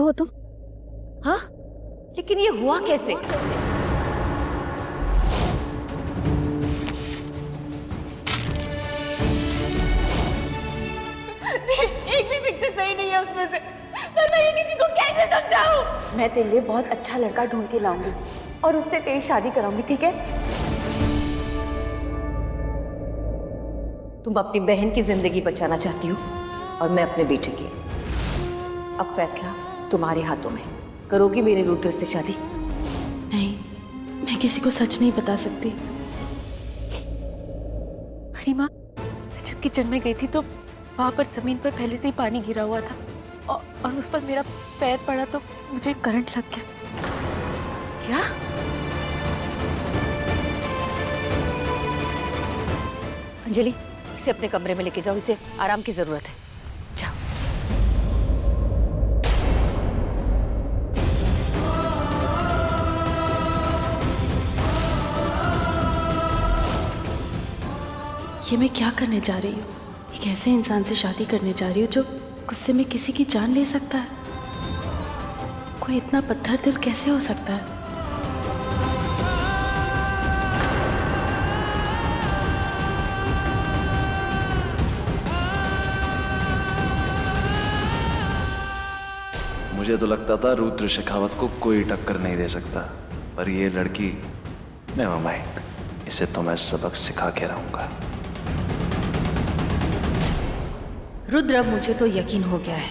तो हो तुम? हाँ, लेकिन ये हुआ कैसे? एक भी पिक्चर सही नहीं है उसमें से, पर मैं ये किसी को कैसे समझाऊं? मैं तेरे लिए बहुत अच्छा लड़का ढूंढ के लाऊंगी और उससे तेरी शादी कराऊंगी, ठीक है? तुम अपनी बहन की जिंदगी बचाना चाहती हो और मैं अपने बेटे की। अब फैसला तुम्हारे हाथों में। करोगी मेरे रुद्र से शादी? नहीं, मैं किसी को सच नहीं बता सकती। बड़ी माँ, मैं जब किचन में गई थी तो वहां पर जमीन पर पहले से ही पानी गिरा हुआ था और उस पर मेरा पैर पड़ा तो मुझे करंट लग गया। क्या? अंजलि, इसे अपने कमरे में लेके जाओ, इसे आराम की जरूरत है। जाओ। ये मैं क्या करने जा रही हूँ? एक ऐसे इंसान से शादी करने जा रही हूँ जो गुस्से में किसी की जान ले सकता है। कोई इतना पत्थर दिल कैसे हो सकता है? मुझे तो लगता था रुद्र शेखावत को कोई टक्कर नहीं दे सकता, पर ये लड़की, नेवर माइंड, इसे तो मैं सबक सिखा के रहूंगा। रुद्र, अब मुझे तो यकीन हो गया है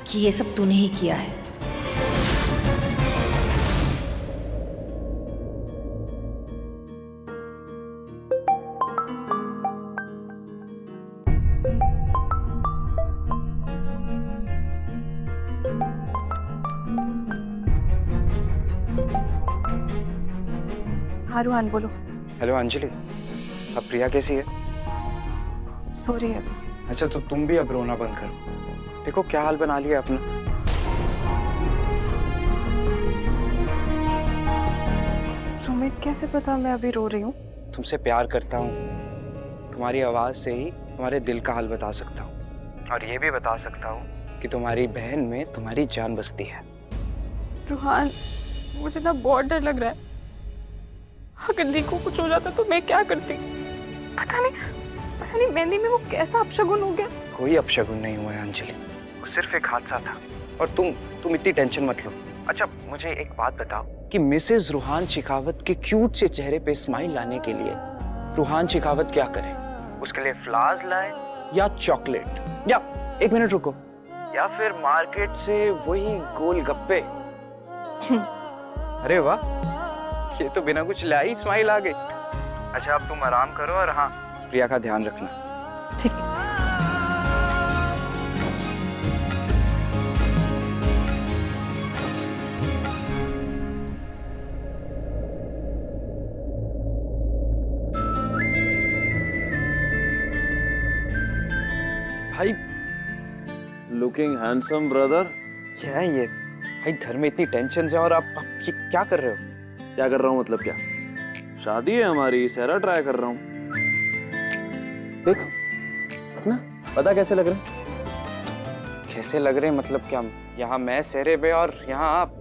कि ये सब तूने ही किया है। हाँ रूहान, बोलो। हेलो अंजलि, अब प्रिया कैसी है? सो रही है अभी। अच्छा, तो तुम भी अब रोना बंद करो। देखो क्या हाल बना लिया अपना। तुम्हें कैसे पता मैं अभी रो रही हूँ? तुमसे प्यार करता हूँ, तुम्हारी आवाज से ही तुम्हारे दिल का हाल बता सकता हूँ, और ये भी बता सकता हूँ कि तुम्हारी बहन में तुम्हारी जान बसती है। रूहान, मुझे ना बहुत डर लग रहा है। अगर दी को कुछ हो जाता तो मैं क्या करती? पता नहीं मेहंदी में वो कैसा अपशगुन हो गया। कोई अपशगुन नहीं हुआ है अंजलि, वो सिर्फ एक हादसा था। और तुम इतनी टेंशन मत लो। अच्छा, मुझे एक बात बताओ कि मिसेज रूहान शेखावत के क्यूट से चेहरे पे स्माइल लाने के लिए रूहान शेखावत क्या करे? उसके लिए फ्लावर्स लाए या चॉकलेट, या एक मिनट रुको, या फिर मार्केट से वही गोलगप्पे? अरे वाह, ये तो बिना कुछ लाई स्माइल आ गई। अच्छा, अब तुम आराम करो और हाँ, प्रिया का ध्यान रखना। ठीक। भाई, लुकिंग हैंडसम ब्रदर। क्या है ये? भाई, घर में इतनी टेंशन है और आप ये क्या कर रहे हो? क्या कर रहा हूँ मतलब? क्या शादी है हमारी, सेहरा ट्राई कर रहा हूँ। देखो ना, पता कैसे लग रहे हैं? कैसे लग रहे हैं मतलब क्या? यहाँ मैं सेहरे पे और यहाँ आप?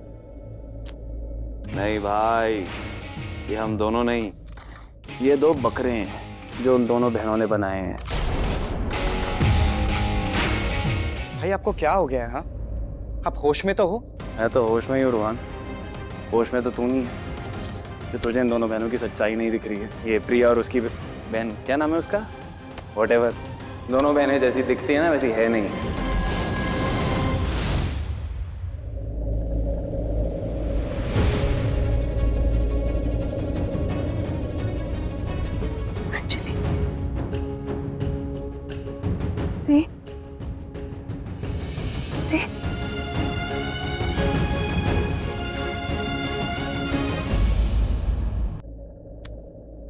नहीं भाई, ये हम दोनों नहीं, ये दो बकरे हैं जो उन दोनों बहनों ने बनाए हैं। भाई, आपको क्या हो गया है? हाँ, आप होश में तो हो? मैं तो होश में ही हूँ रूहान, होश में तो तू नहीं है। तो तुझे इन दोनों बहनों की सच्चाई नहीं दिख रही है। ये प्रिया और उसकी बहन, क्या नाम है उसका, व्हाटएवर, दोनों बहनें जैसी दिखती है ना वैसी है नहीं। अंजलि, दी, दी,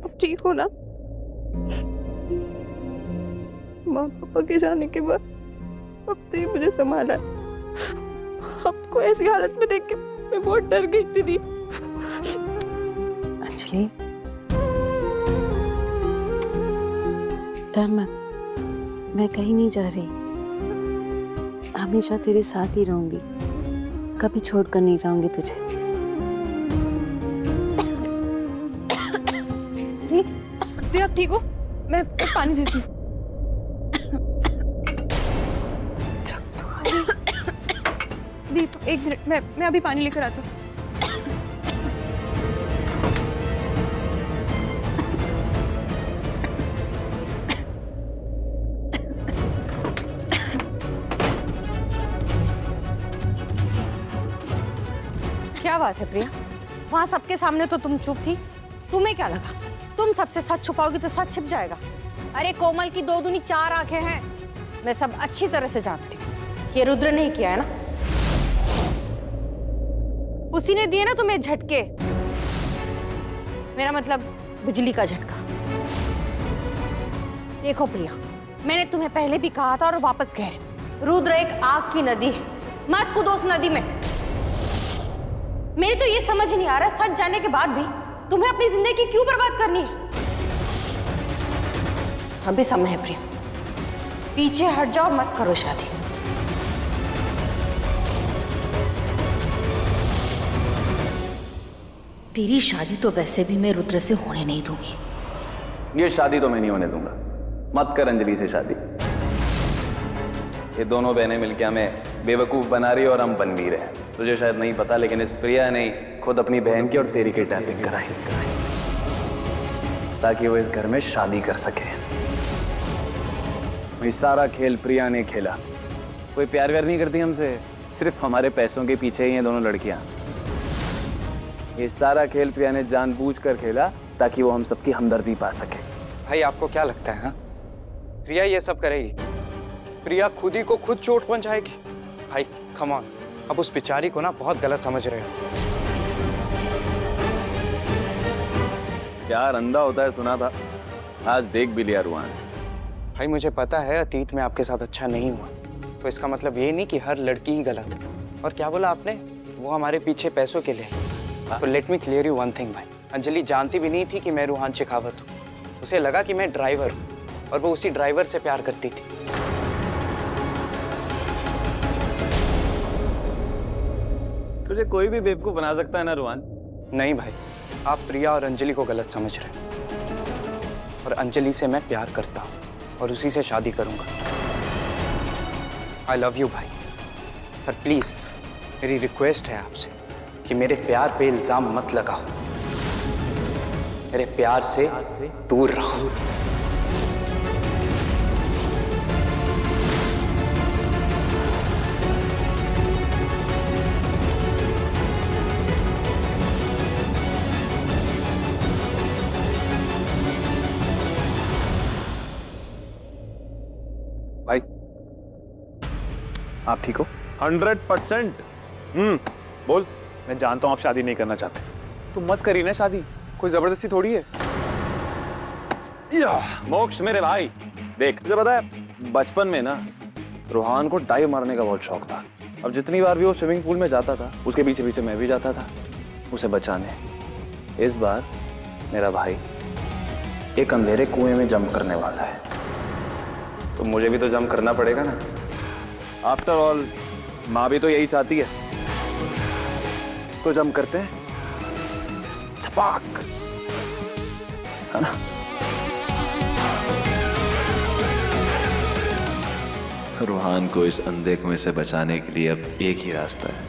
अब ठीक हो ना? माँ पापा के जाने के बाद अब तो मुझे संभाला। आपको ऐसी हालत में देख के मैं बहुत डर गई थी दी। अंजलि, डर मत, मैं कहीं नहीं जा रही, हमेशा तेरे साथ ही रहूंगी। कभी छोड़कर नहीं जाऊंगी तुझे। दी आप ठीक हो? मैं पानी देती हूँ। दीप एक मिनट, मैं अभी पानी लेकर आती हूँ। क्या बात है प्रिया, वहां सबके सामने तो तुम चुप थी, तुम्हें क्या लगा तुम सबसे सच छुपाओगी तो सच छिप जाएगा? अरे कोमल की 2 दूनी 4 आंखें हैं, मैं सब अच्छी तरह से जानती हूँ। ये रुद्र ने ही किया है ना, उसी ने दिए ना तुम्हें झटके, मेरा मतलब बिजली का झटका। देखो प्रिया, मैंने तुम्हें पहले भी कहा था और वापस कह रही हूं, रुद्र एक आग की नदी है, मत कूदो उस नदी में। मेरी तो ये समझ नहीं आ रहा, सच जानने के बाद भी तुम्हें अपनी जिंदगी क्यों बर्बाद करनी है? अभी समय है प्रिया, पीछे हट जाओ और मत करो शादी। तेरी शादी तो वैसे भी मैं रुद्र से होने नहीं दूंगी। ये शादी तो मैं नहीं होने दूंगा। मत कर अंजलि से शादी। ये दोनों बहनें मिलकर हमें बेवकूफ बना रही और हम बन भी रहे हैं। तुझे शायद नहीं पता, लेकिन इस प्रिया ने खुद अपनी बहन की और तेरी की टैपिंग कराई ताकि वो इस घर में शादी कर सके। ये सारा खेल प्रिया ने खेला। कोई प्यार व्यार नहीं करती हमसे, सिर्फ हमारे पैसों के पीछे ही ये दोनों लड़कियां। ये सारा खेल प्रिया ने जानबूझकर खेला ताकि वो हम सबकी हमदर्दी पा सके। भाई आपको क्या लगता है, हाँ? प्रिया ये सब करेगी? प्रिया खुद ही को खुद चोट पहुंचाएगी? भाई कम ऑन, अब उस बेचारी को ना बहुत गलत समझ रहे हो। प्यार अंधा होता है सुना था, आज देख भी लिया रुआन। भाई मुझे पता है अतीत में आपके साथ अच्छा नहीं हुआ, तो इसका मतलब ये नहीं कि हर लड़की ही गलत है। और क्या बोला आपने, वो हमारे पीछे पैसों के लिए? तो let me clear you one thing भाई, अंजलि जानती भी नहीं थी कि मैं रूहान शेखावत हूँ। उसे लगा कि मैं ड्राइवर हूँ और वो उसी ड्राइवर से प्यार करती थी। तुझे कोई भी बेवकूफ बना सकता है ना रुआन? नहीं भाई, आप प्रिया और अंजलि को गलत समझ रहे हैं। और अंजलि से मैं प्यार करता हूँ और उसी से शादी करूंगा। आई लव यू भाई, पर प्लीज मेरी रिक्वेस्ट है आपसे कि मेरे प्यार पे इल्जाम मत लगाओ, मेरे प्यार से दूर रहो। भाई आप ठीक हो? 100%। बोल। मैं जानता हूं आप शादी नहीं करना चाहते। तुम मत करी ना शादी, कोई जबरदस्ती थोड़ी है। या मोक्ष मेरे भाई, देख तुझे पता है बचपन में ना रूहान को डाइव मारने का बहुत शौक था। अब जितनी बार भी वो स्विमिंग पूल में जाता था, उसके पीछे पीछे मैं भी जाता था उसे बचाने। इस बार मेरा भाई एक अंधेरे कुएं में जंप करने वाला है, तो मुझे भी तो जंप करना पड़ेगा ना। आफ्टर ऑल माँ भी तो यही चाहती है, तो जंप करते हैं, छपाक, है ना? रूहान को इस अंधे कुएं से बचाने के लिए अब एक ही रास्ता है,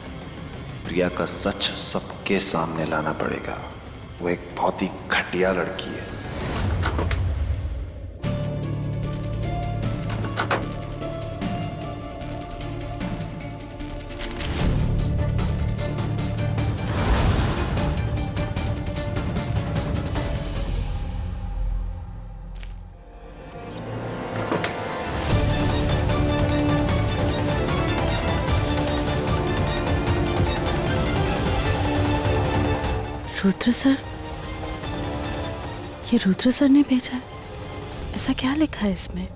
प्रिया का सच सबके सामने लाना पड़ेगा। वो एक बहुत ही घटिया लड़की है। रुद्र सर, ये रुद्र सर ने भेजा है? ऐसा क्या लिखा है इसमें?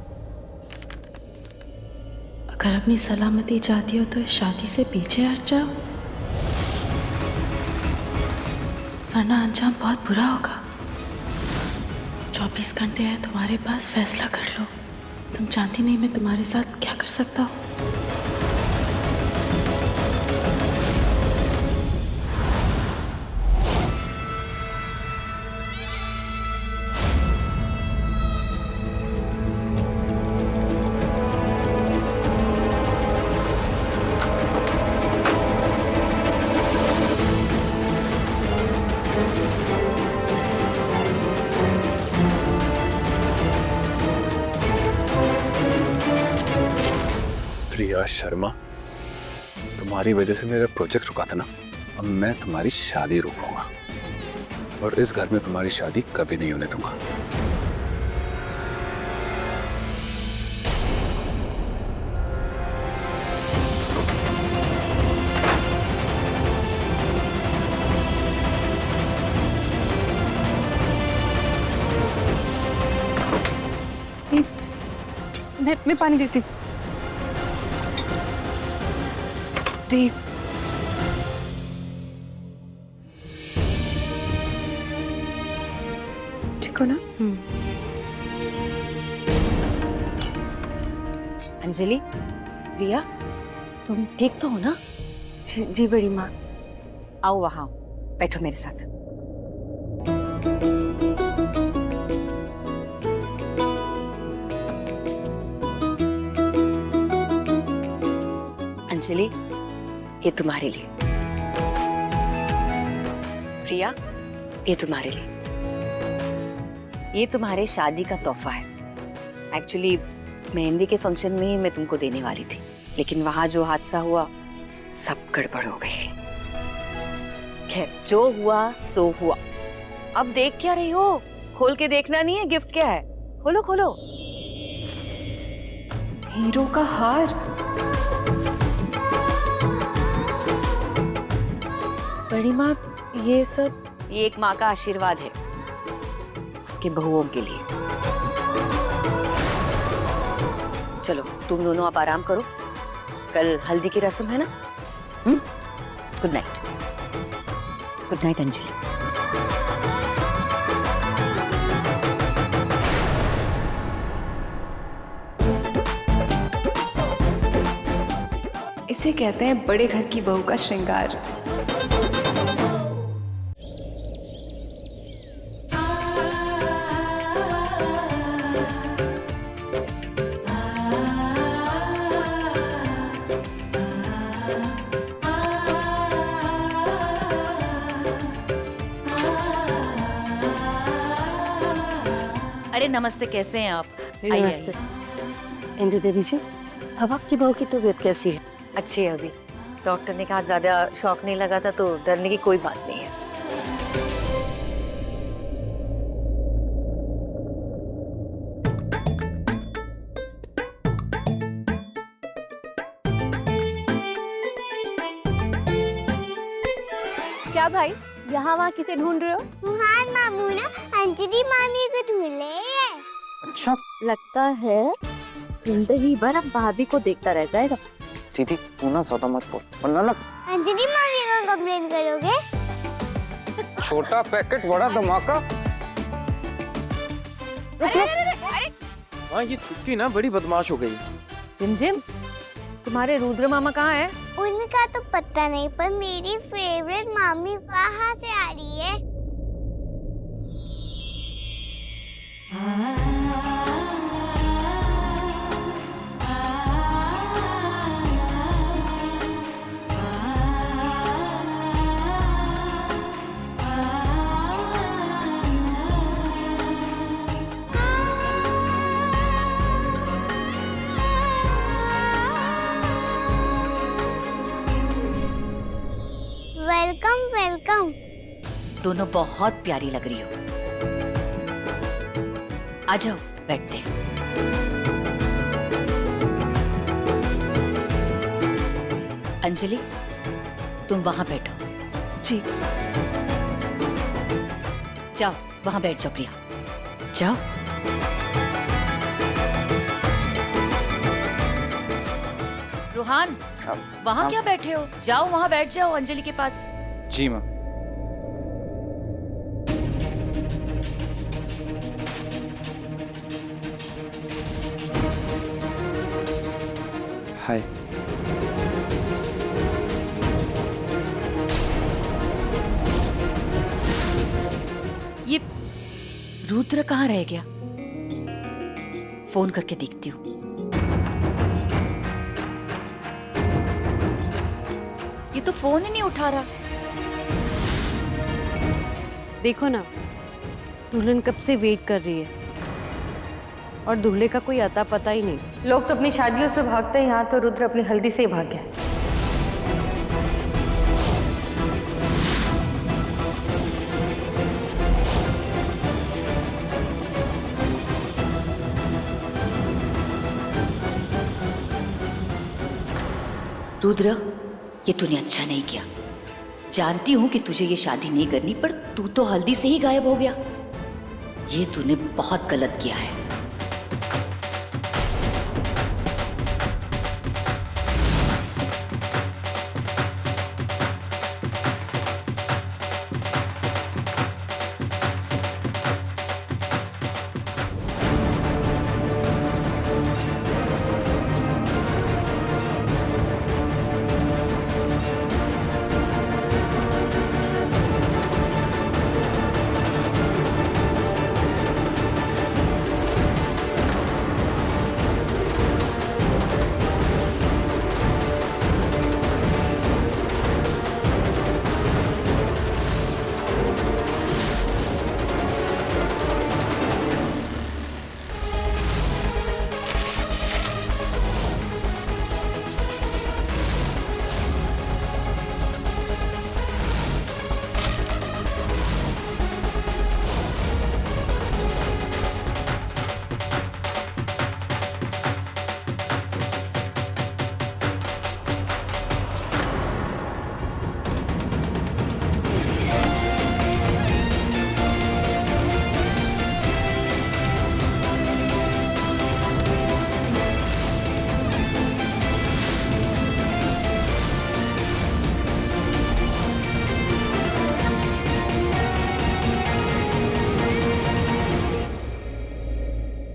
अगर अपनी सलामती चाहती हो तो इस शादी से पीछे हट जाओ, वरना अंजाम बहुत बुरा होगा। 24 घंटे है तुम्हारे पास, फैसला कर लो। तुम जानती नहीं मैं तुम्हारे साथ क्या कर सकता हूँ। प्रिया शर्मा, तुम्हारी वजह से मेरा प्रोजेक्ट रुका था ना, अब मैं तुम्हारी शादी रोकूंगा और इस घर में तुम्हारी शादी कभी नहीं होने दूंगा। मैं पानी देती हूँ। दीप, ठीक हो ना? अंजलि, प्रिया, तुम ठीक तो हो ना? जी जी बड़ी माँ। आओ वहां, बैठो मेरे साथ। अंजलि, ये तुम्हारे लिए। प्रिया, ये तुम्हारे लिए। ये तुम्हारे शादी का तोहफा है। एक्चुअली मेहंदी के फंक्शन में ही मैं तुमको देने वाली थी, लेकिन वहां जो हादसा हुआ सब गड़बड़ हो गई। खैर, जो हुआ सो हुआ। अब देख क्या रही हो? खोल के देखना नहीं है गिफ्ट क्या है। खोलो खोलो। हीरो का हार। बड़ी माँ, ये सब ये एक माँ का आशीर्वाद है उसके बहुओं के लिए। चलो तुम दोनों आप आराम करो, कल हल्दी की रस्म है ना। Good night. Good night Anjali. इसे कहते हैं बड़े घर की बहू का श्रृंगार। अरे नमस्ते, कैसे हैं आप? नमस्ते। इंदु देवी जी, अब आपकी बहू की तबीयत कैसी है? अच्छी है अभी। डॉक्टर ने कहा ज्यादा शॉक नहीं लगा था, तो डरने की कोई बात नहीं है। क्या भाई, यहाँ वहाँ किसे ढूंढ रहे हो? रुहान मामू ना अंजलि मामी को ढूंढ रहे हैं। अच्छा लगता है जिंदगी भर अब भाभी को देखता रह जाएगा। दीदी, तू ना ज्यादा मत बोल वरना ना अंजलि मामी को कंप्लेन करोगे? छोटा पैकेट बड़ा धमाका। हाँ, ये छुट्टी ना बड़ी बदमाश हो गई। जिम, तुम्हारे रुद्र मामा कहाँ है? उनका तो पता नहीं, पर मेरी फेवरेट मामी वहाँ से आ रही है। Welcome welcome. दोनों बहुत प्यारी लग रही हो। आ जाओ, बैठते हैं। अंजलि, तुम वहां बैठो। जी। जाओ वहां बैठ जाओ प्रिया, जाओ। रुहान, वहां क्या बैठे हो? जाओ वहां बैठ जाओ अंजलि के पास। जी माँ। हाय। ये रुद्र कहाँ रह गया? फोन करके देखती हूँ। ये तो फोन ही नहीं उठा रहा। देखो ना, दुल्हन कब से वेट कर रही है। और दूल्हे का कोई अता पता ही नहीं। लोग तो अपनी शादियों से भागते हैं, यहाँ तो रुद्र अपनी हल्दी से ही भाग गया। रुद्र, ये तूने अच्छा नहीं किया। जानती हूं कि तुझे ये शादी नहीं करनी, पर तू तो हल्दी से ही गायब हो गया। ये तूने बहुत गलत किया है।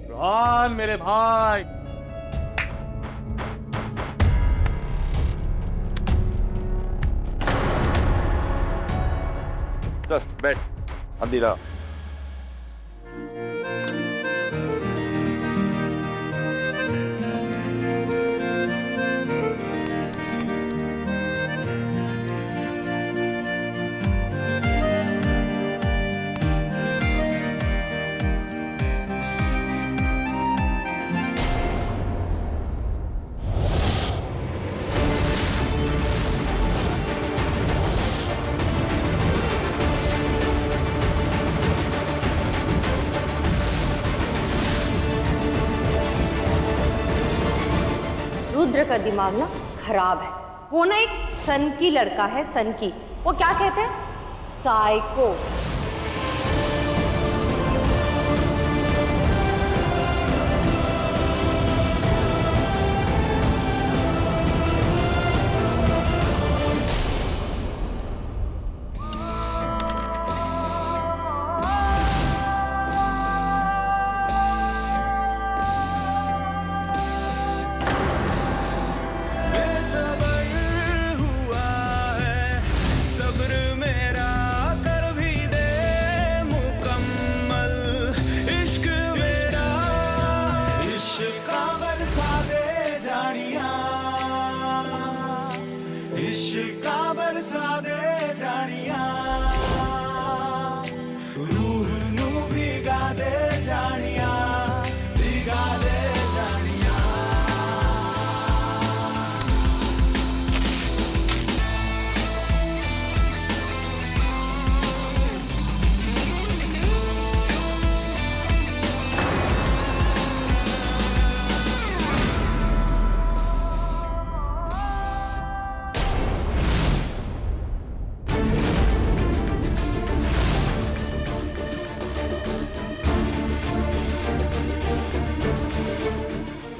रोहान मेरे भाई, चल बैठ, हल्दी ला। रुद्र का दिमाग ना खराब है। वो ना एक सनकी लड़का है, सनकी। वो क्या कहते हैं? साइको।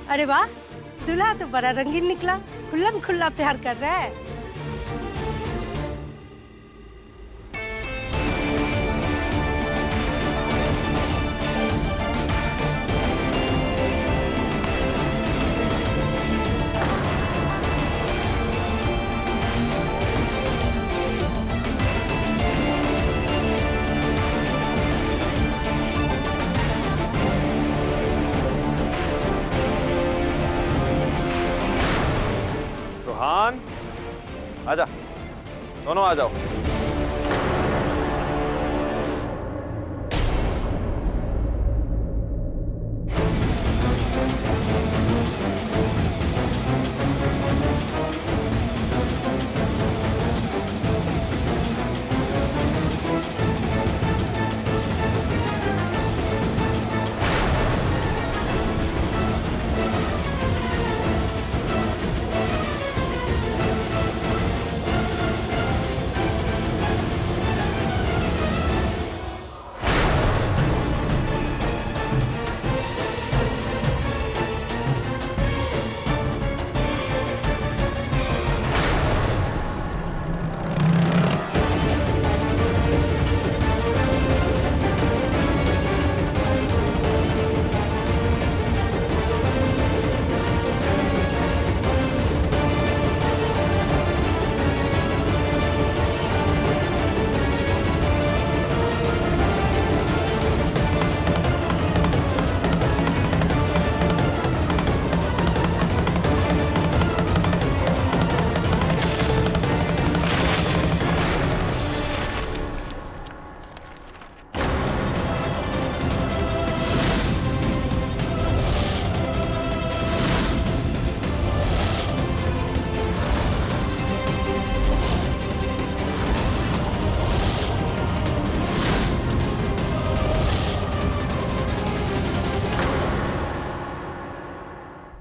अरे वाह, दूल्हा तो बड़ा रंगीन निकला, खुल्लम खुल्ला प्यार कर रहा है। रोहान आजा, दोनों आ जाओ।